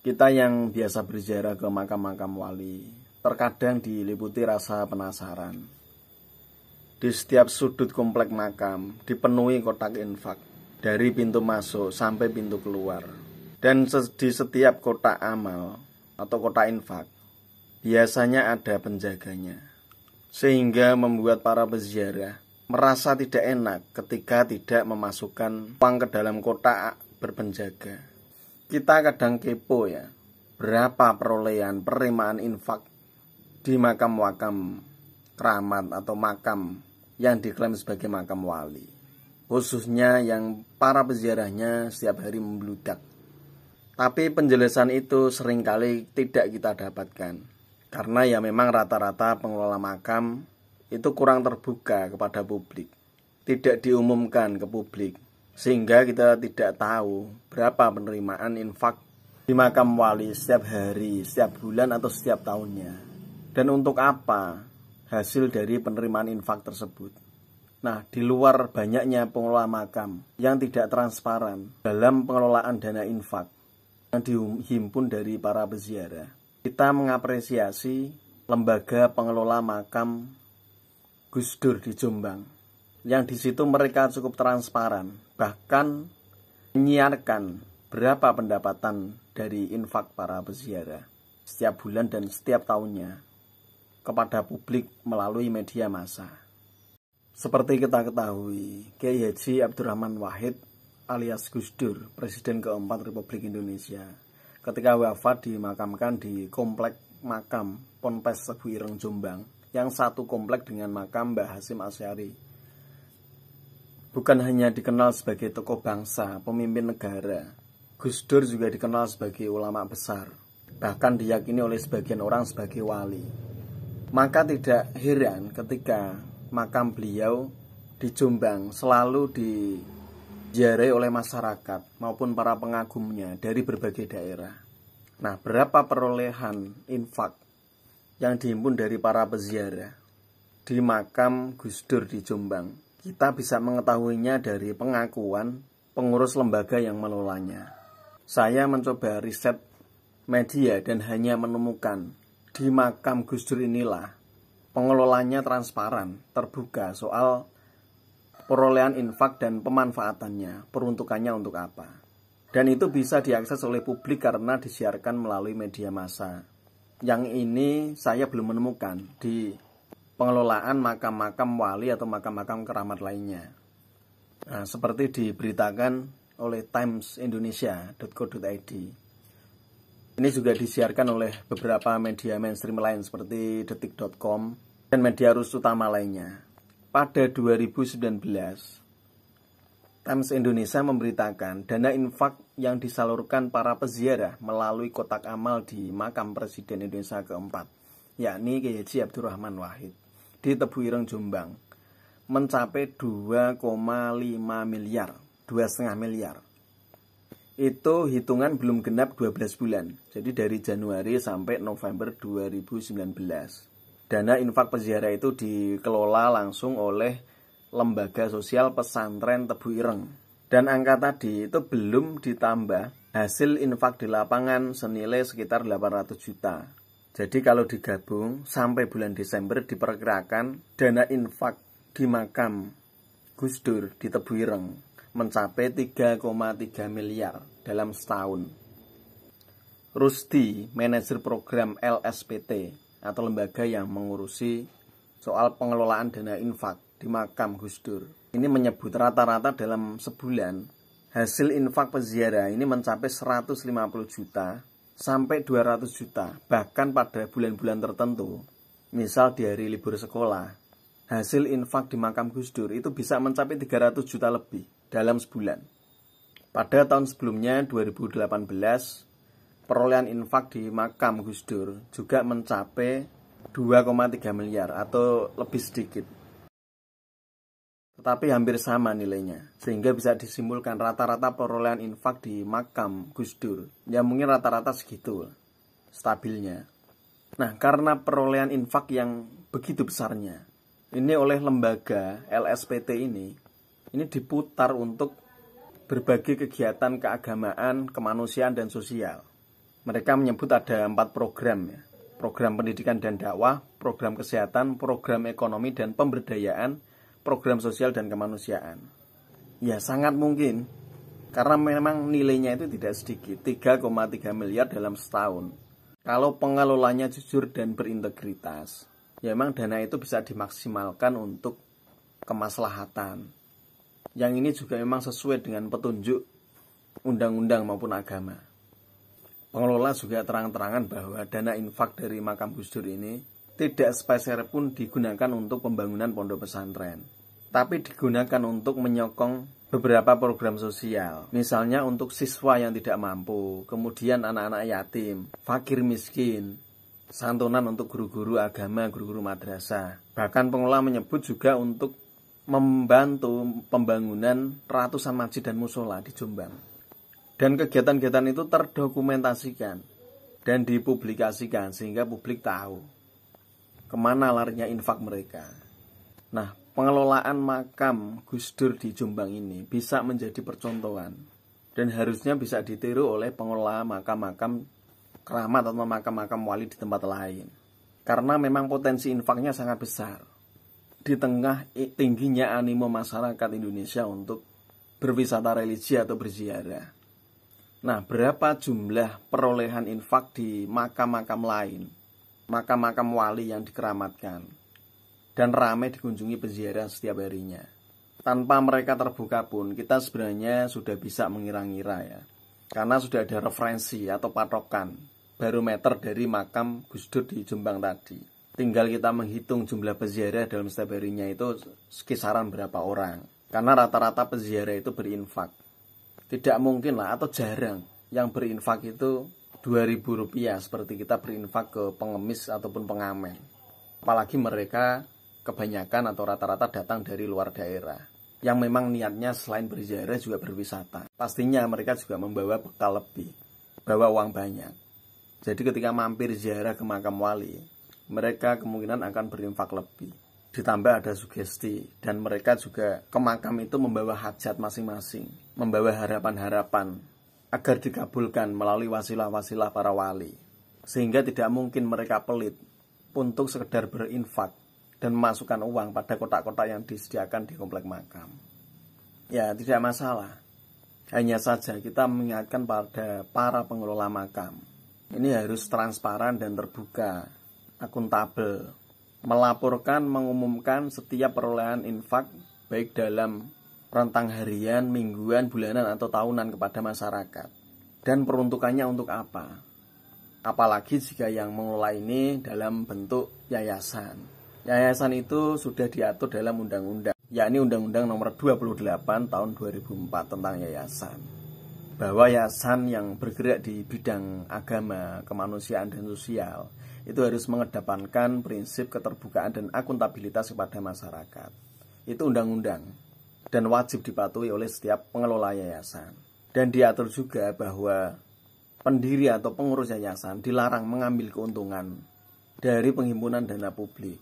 Kita yang biasa berziarah ke makam-makam wali, terkadang diliputi rasa penasaran. Di setiap sudut komplek makam dipenuhi kotak infak, dari pintu masuk sampai pintu keluar. Dan di setiap kotak amal atau kotak infak, biasanya ada penjaganya. Sehingga membuat para peziarah merasa tidak enak ketika tidak memasukkan uang ke dalam kotak berpenjaga. Kita kadang kepo ya, berapa perolehan penerimaan infak di makam-makam keramat atau makam yang diklaim sebagai makam wali, khususnya yang para peziarahnya setiap hari membludak. Tapi penjelasan itu seringkali tidak kita dapatkan, karena ya memang rata-rata pengelola makam itu kurang terbuka kepada publik, tidak diumumkan ke publik, sehingga kita tidak tahu berapa penerimaan infak di makam wali setiap hari, setiap bulan, atau setiap tahunnya. Dan untuk apa hasil dari penerimaan infak tersebut. Nah, di luar banyaknya pengelola makam yang tidak transparan dalam pengelolaan dana infak yang dihimpun dari para peziarah, kita mengapresiasi lembaga pengelola makam Gus Dur di Jombang, yang di situ mereka cukup transparan, bahkan menyiarkan berapa pendapatan dari infak para peziarah setiap bulan dan setiap tahunnya kepada publik melalui media massa. Seperti kita ketahui, Kiai Haji Abdurrahman Wahid alias Gus Dur, Presiden keempat Republik Indonesia, ketika wafat dimakamkan di komplek makam Ponpes Tebu Ireng Jombang, yang satu komplek dengan makam Mbah Hasyim Asy'ari. Bukan hanya dikenal sebagai tokoh bangsa, pemimpin negara, Gus Dur juga dikenal sebagai ulama besar, bahkan diyakini oleh sebagian orang sebagai wali. Maka tidak heran ketika makam beliau di Jombang selalu diziarahi oleh masyarakat maupun para pengagumnya dari berbagai daerah. Nah, berapa perolehan infak yang dihimpun dari para peziarah di makam Gus Dur di Jombang? Kita bisa mengetahuinya dari pengakuan pengurus lembaga yang mengelolanya. Saya mencoba riset media dan hanya menemukan di makam Gus Dur inilah pengelolanya transparan, terbuka soal perolehan infak dan pemanfaatannya, peruntukannya untuk apa. Dan itu bisa diakses oleh publik karena disiarkan melalui media massa. Yang ini saya belum menemukan di pengelolaan makam-makam wali atau makam-makam keramat lainnya. Nah, seperti diberitakan oleh timesindonesia.co.id. Ini juga disiarkan oleh beberapa media mainstream lain seperti detik.com dan media arus utama lainnya. Pada 2019, Times Indonesia memberitakan dana infak yang disalurkan para peziarah melalui kotak amal di makam Presiden Indonesia keempat, yakni Kiai Haji Abdurrahman Wahid, di Tebu Ireng Jombang, mencapai 2,5 miliar, 2,5 miliar. Itu hitungan belum genap 12 bulan, jadi dari Januari sampai November 2019. Dana infak peziarah itu dikelola langsung oleh Lembaga Sosial Pesantren Tebu Ireng. Dan angka tadi itu belum ditambah hasil infak di lapangan senilai sekitar 800 juta. Jadi kalau digabung sampai bulan Desember diperkirakan dana infak di makam Gus Dur di Tebu Ireng mencapai 3,3 miliar dalam setahun. Rusdi, manajer program LSPT atau lembaga yang mengurusi soal pengelolaan dana infak di makam Gus Dur, ini menyebut rata-rata dalam sebulan hasil infak peziarah ini mencapai 150 juta sampai 200 juta. Bahkan pada bulan-bulan tertentu, misal di hari libur sekolah, hasil infak di makam Gus Dur itu bisa mencapai 300 juta lebih dalam sebulan. Pada tahun sebelumnya 2018, perolehan infak di makam Gus Dur juga mencapai 2,3 miliar atau lebih sedikit. Tetapi hampir sama nilainya, sehingga bisa disimpulkan rata-rata perolehan infak di makam Gus Dur ya mungkin rata-rata segitu stabilnya. Nah, karena perolehan infak yang begitu besarnya, ini oleh lembaga LSPT ini diputar untuk berbagai kegiatan keagamaan, kemanusiaan, dan sosial. Mereka menyebut ada 4 program ya. Program pendidikan dan dakwah, program kesehatan, program ekonomi dan pemberdayaan, program sosial dan kemanusiaan. Ya sangat mungkin, karena memang nilainya itu tidak sedikit, 3,3 miliar dalam setahun. Kalau pengelolanya jujur dan berintegritas, ya memang dana itu bisa dimaksimalkan untuk kemaslahatan. Yang ini juga memang sesuai dengan petunjuk undang-undang maupun agama. Pengelola juga terang-terangan bahwa dana infak dari makam Gus Dur ini tidak sepeser pun digunakan untuk pembangunan pondok pesantren, tapi digunakan untuk menyokong beberapa program sosial. Misalnya untuk siswa yang tidak mampu, kemudian anak-anak yatim, fakir miskin, santunan untuk guru-guru agama, guru-guru madrasah. Bahkan pengelola menyebut juga untuk membantu pembangunan ratusan masjid dan musola di Jombang. Dan kegiatan-kegiatan itu terdokumentasikan dan dipublikasikan sehingga publik tahu kemana larinya infak mereka. Nah, pengelolaan makam Gus Dur di Jombang ini bisa menjadi percontohan dan harusnya bisa ditiru oleh pengelola makam-makam keramat atau makam-makam wali di tempat lain. Karena memang potensi infaknya sangat besar di tengah tingginya animo masyarakat Indonesia untuk berwisata religi atau berziarah. Nah, berapa jumlah perolehan infak di makam-makam lain, makam-makam wali yang dikeramatkan dan ramai dikunjungi peziarah setiap harinya. Tanpa mereka terbuka pun kita sebenarnya sudah bisa mengira-ngira ya, karena sudah ada referensi atau patokan barometer dari makam Gus Dur di Jombang tadi. Tinggal kita menghitung jumlah peziarah dalam setiap harinya itu kisaran berapa orang, karena rata-rata peziarah itu berinfak. Tidak mungkin lah atau jarang yang berinfak itu Rp2.000 seperti kita berinfak ke pengemis ataupun pengamen. Apalagi mereka kebanyakan atau rata-rata datang dari luar daerah yang memang niatnya selain berziarah juga berwisata. Pastinya mereka juga membawa bekal lebih, bawa uang banyak. Jadi ketika mampir ziarah ke makam wali, mereka kemungkinan akan berinfak lebih. Ditambah ada sugesti, dan mereka juga ke makam itu membawa hajat masing-masing, membawa harapan-harapan agar dikabulkan melalui wasilah-wasilah para wali. Sehingga tidak mungkin mereka pelit untuk sekedar berinfak dan memasukkan uang pada kotak-kotak yang disediakan di komplek makam. Ya, tidak masalah. Hanya saja kita mengingatkan pada para pengelola makam. Ini harus transparan dan terbuka, akuntabel, melaporkan, mengumumkan setiap perolehan infak baik dalam rentang harian, mingguan, bulanan, atau tahunan kepada masyarakat. Dan peruntukannya untuk apa? Apalagi jika yang mengelola ini dalam bentuk yayasan. Yayasan itu sudah diatur dalam undang-undang, yakni Undang-Undang Nomor 28 Tahun 2004 tentang yayasan. Bahwa yayasan yang bergerak di bidang agama, kemanusiaan, dan sosial itu harus mengedepankan prinsip keterbukaan dan akuntabilitas kepada masyarakat. Itu undang-undang dan wajib dipatuhi oleh setiap pengelola yayasan. Dan diatur juga bahwa pendiri atau pengurus yayasan dilarang mengambil keuntungan dari penghimpunan dana publik,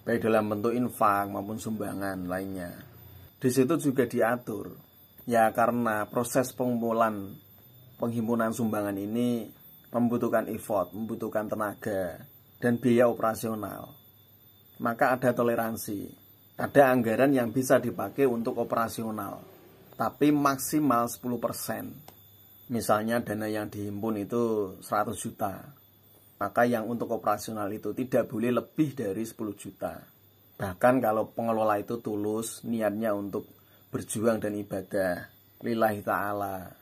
baik dalam bentuk infak maupun sumbangan lainnya. Di situ juga diatur, ya karena proses pengumpulan penghimpunan sumbangan ini membutuhkan effort, membutuhkan tenaga, dan biaya operasional. Maka ada toleransi, ada anggaran yang bisa dipakai untuk operasional, tapi maksimal 10%. Misalnya dana yang dihimpun itu 100 juta, maka yang untuk operasional itu tidak boleh lebih dari 10 juta. Bahkan kalau pengelola itu tulus, niatnya untuk berjuang dan ibadah lillahi ta'ala,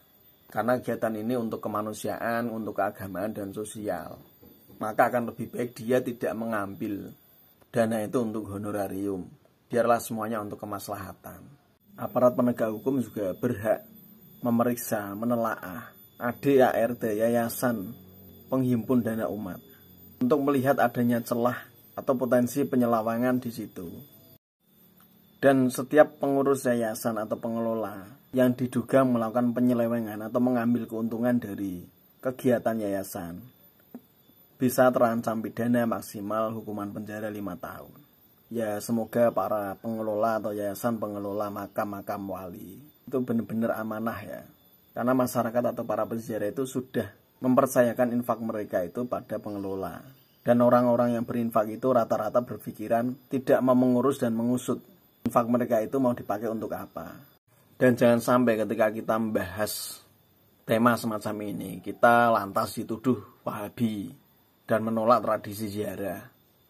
karena kegiatan ini untuk kemanusiaan, untuk keagamaan dan sosial, maka akan lebih baik dia tidak mengambil dana itu untuk honorarium. Biarlah semuanya untuk kemaslahatan. Aparat penegak hukum juga berhak memeriksa, menelaah ADART, yayasan penghimpun dana umat, untuk melihat adanya celah atau potensi penyelewengan di situ. Dan setiap pengurus yayasan atau pengelola yang diduga melakukan penyelewengan atau mengambil keuntungan dari kegiatan yayasan bisa terancam pidana maksimal hukuman penjara 5 tahun. Ya, semoga para pengelola atau yayasan pengelola makam-makam wali itu benar-benar amanah ya. Karena masyarakat atau para peziarah itu sudah mempercayakan infak mereka itu pada pengelola. Dan orang-orang yang berinfak itu rata-rata berpikiran tidak mau mengurus dan mengusut infak mereka itu mau dipakai untuk apa. Dan jangan sampai ketika kita membahas tema semacam ini, kita lantas dituduh Wahabi dan menolak tradisi ziarah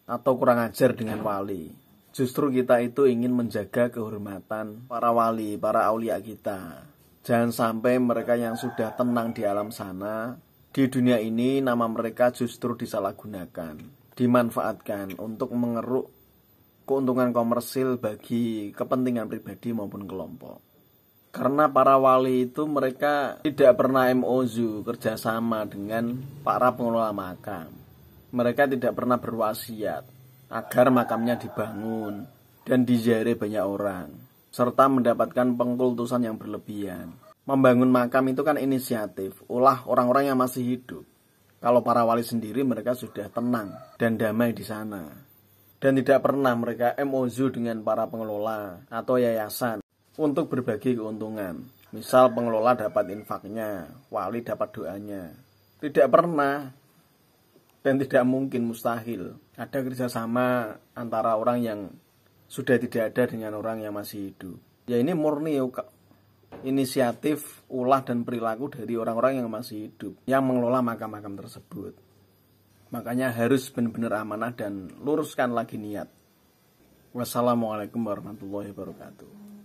atau kurang ajar dengan wali. Justru kita itu ingin menjaga kehormatan para wali, para aulia kita. Jangan sampai mereka yang sudah tenang di alam sana, di dunia ini nama mereka justru disalahgunakan, dimanfaatkan untuk mengeruk keuntungan komersil bagi kepentingan pribadi maupun kelompok. Karena para wali itu mereka tidak pernah MOU kerjasama dengan para pengelola makam. Mereka tidak pernah berwasiat agar makamnya dibangun dan diziarahi banyak orang, serta mendapatkan pengkultusan yang berlebihan. Membangun makam itu kan inisiatif, ulah orang-orang yang masih hidup. Kalau para wali sendiri mereka sudah tenang dan damai di sana. Dan tidak pernah mereka MOU dengan para pengelola atau yayasan untuk berbagi keuntungan. Misal pengelola dapat infaknya, wali dapat doanya. Tidak pernah dan tidak mungkin, mustahil ada kerjasama antara orang yang sudah tidak ada dengan orang yang masih hidup. Ya ini murni inisiatif, ulah dan perilaku dari orang-orang yang masih hidup yang mengelola makam-makam tersebut. Makanya harus benar-benar amanah dan luruskan lagi niat. Wassalamualaikum warahmatullahi wabarakatuh.